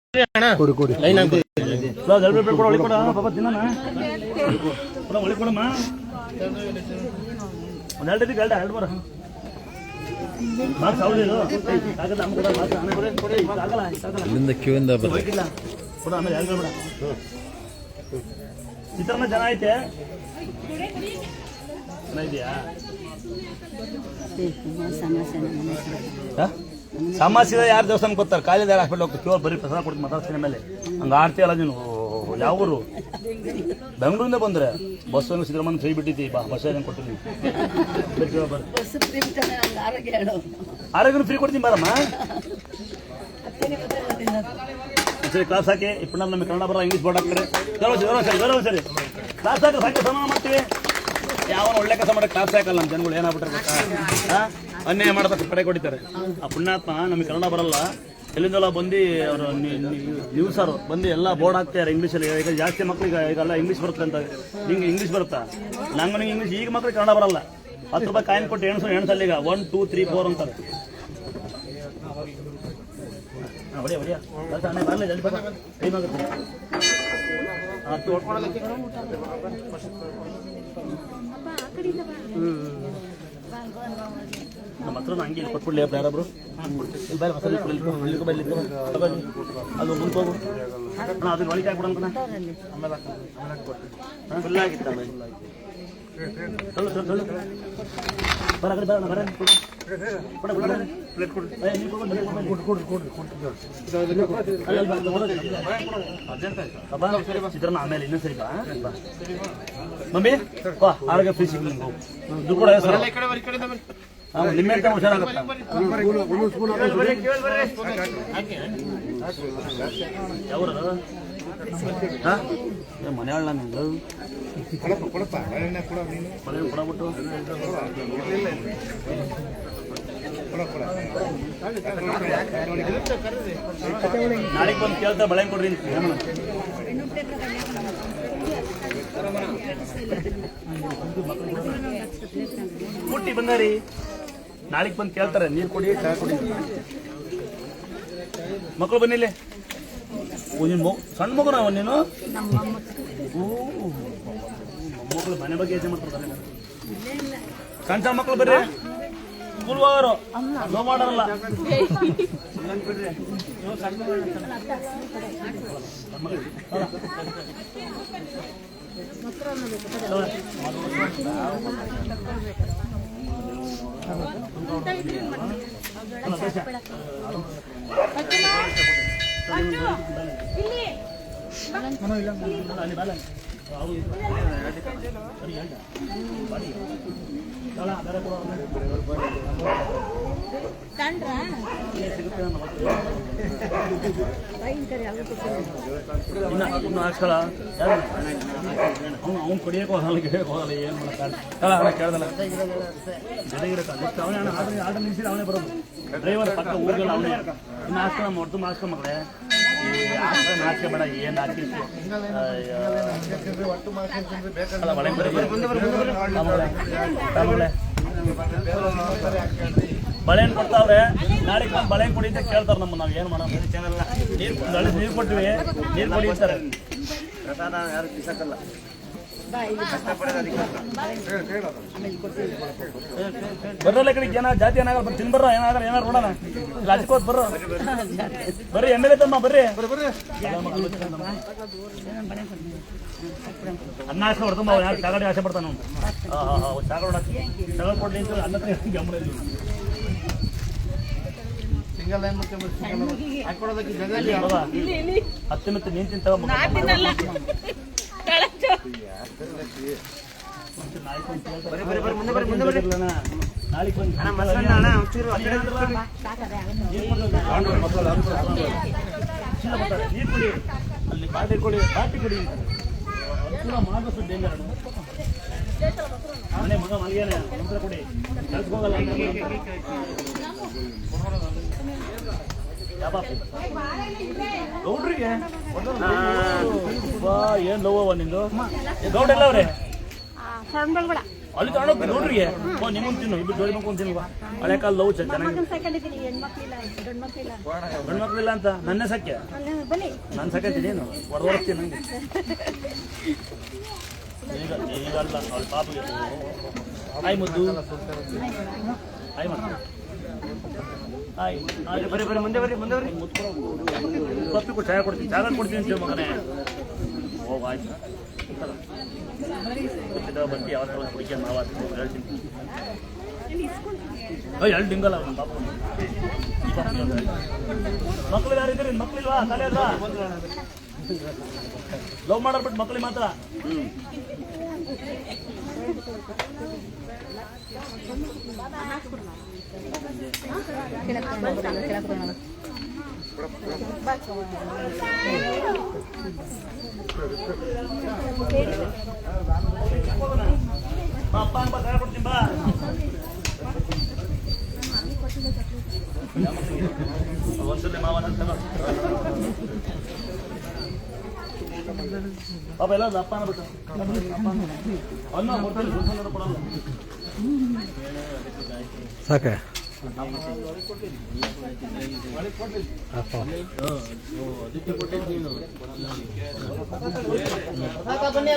ಕೊಡು ಕೊಡು ಲೈನ್ ಅಂತ ಒಳಿ ಕೊಡ ಪಾಪ ತಿನ್ನೋಣ ಒಳಿ ಕೊಡಮ್ಮ ಒಂದು ಎರಡು ಗಲ್ಡ ಎರಡು ಬರ ಮಾರ್ಕ್ಸ್ ಅವಳಿದು ಆಗಲ್ಲ ನಮ್ಮ ಕೂಡ ಮಾರ್ಕ್ಸ್ ಆಗಲ್ಲ ಇಲ್ಲಿಂದ ಕ್ಯೂಯಿಂದ ಹೋಗಿಲ್ಲ ಕೊಡ ಆಮೇಲೆ ಎರಡು ಬೇಡ ಚಿತ್ರಾನ್ನ ಚೆನ್ನಾಗೈತೆ ಚೆನ್ನಾಗಿದೆಯಾ ಸಮಸ್ಯೆ ಯಾರು ದೇವಸ್ಥಾನಕ್ಕೆ ಬರ್ತಾರೆ ಕಾಲೇಜ್ ಹಾಸ್ಪಿಟಲ್ ಹೋಗ್ತಾರೆ ಕ್ಯೂರ್ ಬರೀ ಪ್ರಸಾದ ಕೊಡ್ತೀನಿ ಮಾತಾಡ್ತೀನಿ ಮೇಲೆ ಹಂಗೆ ಆಡ್ತೀಯಲ್ಲ ನೀನು ಯಾವ ಊರು ಬೆಂಗಳೂರಿಂದ ಬಂದ್ರೆ ಬಸ್ಸನ್ನು ಸಿದ್ದರಾಮಯ್ಯ ಫ್ರೀ ಬಿಟ್ಟಿದ್ದಿ ಬಸ್ ಕೊಡ್ತೀನಿ ಆರೋಗ್ಯ ಫ್ರೀ ಕೊಡ್ತೀನಿ ಬಾರಮ್ಮ ಸರಿ ಕ್ಲಾಸ್ ಹಾಕಿ ఇప్పుడు ನಮಗೆ ಕನ್ನಡ ಬರೋ ಇಂಗ್ಲೀಷ್ ಬೋರ್ಡ್ ಹಾಕ್ತಾರೆ ಸರಿ ಕ್ಲಾಸ್ ಹಾಕಿ ಸಾಕಿ ಸಮಾನ ಮಾಡ್ತೀವಿ ಯಾವ ಒಳ್ಳೆ ಕೆಲಸ ಮಾಡೋ ಕ್ಲಾಸ್ ಹಾಕಲ್ಲ ನಮ್ಮ ಜನಗಳು ಏನಾಗ್ಬಿಟ್ರೆ ಗೊತ್ತಾ ಅನ್ಯಾಯ ಮಾಡ್ತಾರೆ ಕಡೆ ಕೊಡಿತಾರೆ ಆ ಪುಣ್ಯಾತ್ಮ ನಮಗೆ ಕನ್ನಡ ಬರಲ್ಲ ಎಲ್ಲಿಂದೆಲ್ಲ ಬಂದು ಅವರು ನ್ಯೂಸ್ ಅವರು ಬಂದು ಎಲ್ಲ ಬೋರ್ಡ್ ಹಾಕ್ತಾರೆ ಇಂಗ್ಲೀಷಲ್ಲಿ ಈಗ ಜಾಸ್ತಿ ಮಕ್ಳಿಗೆ ಈಗೆಲ್ಲ ಇಂಗ್ಲೀಷ್ ಬರುತ್ತೆ ಅಂತ ನಿಂಗೆ ಇಂಗ್ಲೀಷ್ ಬರುತ್ತಾ ನಂಗೆ ಇಂಗ್ಲೀಷ್ ಈಗ ಮಕ್ಳಿಗೆ ಕನ್ನಡ ಬರಲ್ಲ 10 ರೂಪಾಯಿ ಕಾಯಿನ್ ಕೊಟ್ಟು ಎಣ್ಸಲ್ಲಿ ಈಗ 1 2 3 4 ಅಂತಾರೆ ಹೊಡಿಯಾ ಬರಲಿ ಜಲ್ದಿ ಟೈಮ್ ಆಗುತ್ತೆ ನಮ್ಮ ಹತ್ರ ಹಂಗೆ ಇಲ್ಲಿ ಕೊಟ್ಬಿಡ್ಲಿ ಯಾರಾಬ್ರು ಅದು ಮುಂದೆ ಹೋಗು ಅದನ್ನ ಒಳಗೆ ಹಾಕ್ಬಿಡೋಣ ಫುಲ್ ಆಗಿತ್ತ ಬರ ಬರ ಚಿತ್ರಾನ್ನ ಆಮೇಲೆ ಇನ್ನೂ ಸರಿ ಮಮ್ಮಿ ಬಾ ಆರೋಗ್ಯ ಫ್ರೀ ಸಿಗ್ಲಿ ದುಡ್ಡು ಕೂಡ ನಿಮ್ಮೆಂತ ಹುಷಾರಾಗತ್ತ ಯಾವ್ರ ಮನೆ ಹೇಳ ನಿಂದು ಕೊಡಬಿಟ್ಟು ನಾಳೆಗೆ ಬಂದು ಕೇಳ್ತಾ ಬಳೆ ಕೊಡ್ರಿ ಪುಟ್ಟಿ ಬಂದಾರಿ ನಾಳೆಗೆ ಬಂದು ಕೇಳ್ತಾರೆ ನೀರು ಕೊಡಿ ಚಹಾ ಕೊಡಿ ಮಕ್ಕಳು ಬನ್ನಿಲ್ಲೇ ನೀನು ಸಣ್ಣ ಮಗು ನಾವು ನೀನು ಮಕ್ಕಳು ಮನೆ ಬಗ್ಗೆ ಯೋಚನೆ ಮಾಡ್ತಾರೆ ಸಣ್ಣ ಸಣ್ಣ ಮಕ್ಕಳು ಬರ್ರಿ ಸ್ಕೂಲ್ ಹೋಗೋರು ಲೋ ಮಾಡಲ್ಲ ಹಾಕ್ಸಲ್ಲ ಅವ್ನು ಕುಡಿಯಕ್ಕೆ ಹೋಗಲ್ಲ ಗಿಡಕ್ಕೆ ಹೋಗಲ್ಲ ಏನು ಮಾಡಲ್ಲ ಕೇಳ್ದಲ್ಲ ಜೊತೆಗಿರಕ್ಕ ಅವನೇ ಆರ್ಡರ್ ನಿಲ್ಸಿದ್ರೆ ಅವನೇ ಬರೋದು ಡ್ರೈವರ್ ಪಕ್ಕ ಊರಿಗೆಲ್ಲ ಅವನೇ ಇನ್ನು ಹಾಕ್ಸ್ಕೊಳ ಹೊಡ್ತು ಹಾಕ್ಸ್ಕೊ ಮಕ್ಕಳೇ ನಾಚಿಕೆ ಬೇಡ ಏನು ಹಾಕಿ ಬಳೆನ್ ಕೊಡ್ತಾವ್ರೆ ನಾಳೆಗೆ ಬಂದು ಬಳೆನ್ ಕೊಡಿ ಅಂತ ಕೇಳ್ತಾರೆ ನಮ್ಮ ನಾವು ಏನು ಮಾಡೋಣ ನೀರು ಕೊಟ್ಟಿವಿ ನೀರು ಕೊಡಿತಾರೆ ಪ್ರಸಾದ ಯಾರು ಕಿಸಕ್ಕಲ್ಲ ಬರ್ರಲ್ಲ ಕಡೆಗೆ ಏನ ಜಾತಿ ಏನಾಗಲ್ಲ ತಿನ್ ಬರ್ರ ಏನಾಗಲ್ಲ ಏನಾರು ನೋಡೋಣ ರಾಜಕೋತ್ ಬರ್ರ ಬರ್ರಿ ಎಮ್ ಎಲ್ ಎ ತಮ್ಮ ಬರ್ರಿ ಅನ್ನ ಆಸೆ ಹೊಡ್ತಂಬ ಯಾರು ಚಾಗಡಿ ಆಸೆ ಪಡ್ತಾನ ಚಾಗ ಹೊಡಕ್ಕೆ ಚಾಗ ಕೊಡ್ಲಿ ಅಂತ ಅನ್ನ ಗಮನ ಇಲ್ಲ ಸಿಂಗಲ್ ಲೈನ್ ಹಾಕೊಡೋದಕ್ಕೆ ಹತ್ತು ಮಿತ್ತು ನೀನ್ ತಿಂತ ಅಲ್ಲಿ ಪಾಟಿ ಕೊಡಿ ಪಾಟಿ ಕೊಡಿ ಮಾಡಿದಷ್ಟು ಡೇಂಜರ್ ಮನೆ ಮಗ ಮಲ್ಗೇನೆ ಮಂತ್ರ ಕೊಡಿ ಕೆಲ್ಸಕ್ಕೆ ಹೋಗಲ್ಲ ಗೌಡ್ರಿಗೆ ಏನ್ ಲವ್ ನಿಂದು ಗೌಡ ಎಲ್ಲ ಅವ್ರೆ ಅಲ್ಲಿ ತಗೊಂಡೋಗಿ ನೋಡ್ರಿ ನಿಮ್ಮಂತ ತಿನ್ನು ಇಬ್ಬರು ಜೋಡಿ ಮಕ್ಕೊಂಡು ತಿನ್ನುವ ಹಳೆ ಕಾಲ ಲವ್ ಚೆನ್ನಾಗಿ ಗಂಡು ಮಕ್ಳಿಲ್ಲ ಅಂತ ನನ್ನೇ ಸಖ್ಯ ನಾನು ಸಖ್ಯತೀನಿ ಏನು ಹೊರದೋರ್ತೀನಿ ನಂಗೆ ಈಗಲ್ಲ ಅವಳ ಪಾಪಿಗೆ ಆಯ್ ಮುದ್ದು ಆಯ್ ಮುದ್ದು ಆಯ್ ಬರೀ ಮುಂದೆ ಬರ್ರಿ ಪಪ್ಪಿ ಚಾಯ ಕೊಡ್ತೀನಿ ಜಾಗ ಕೊಡ್ತೀನಿ ಅಂತ ಮಗನೇ ಹೋಗ ಆಯ್ತು ಬಟ್ಟಿ ಯಾವ ಕುಡಿಕೆ ನಾವು ಹೇಳ್ತೀನಿ ಎರಡು ಡಿಂಗಲ್ಲ ಪಾಪ ಮಕ್ಳು ಯಾರಿದ್ದೀರಿ ಮಕ್ಳಿಲ್ವಾ ತಲೆ ಅಲ್ವಾ ಲವ್ ಮಾಡೋರ್ ಬಿಟ್ಟು ಮಕ್ಳಿಗೆ ಮಾತ್ರ ಅಪ್ಪ ಅಪ್ಪ ಚಾಯ ಕೊಡ್ತೀನಿ ಬಾ ಒಂದ್ಸಲ ಮಾವನ ಪಾಪ ಎಲ್ಲ ಅಪ್ಪ ಅನ್ಬಿಟ್ಟು ಅನ್ನ ಕೊಡ್ತಾರೆ ಕೊಡಲ್ಲ ಸಾಕೆ ಬನ್ನಿ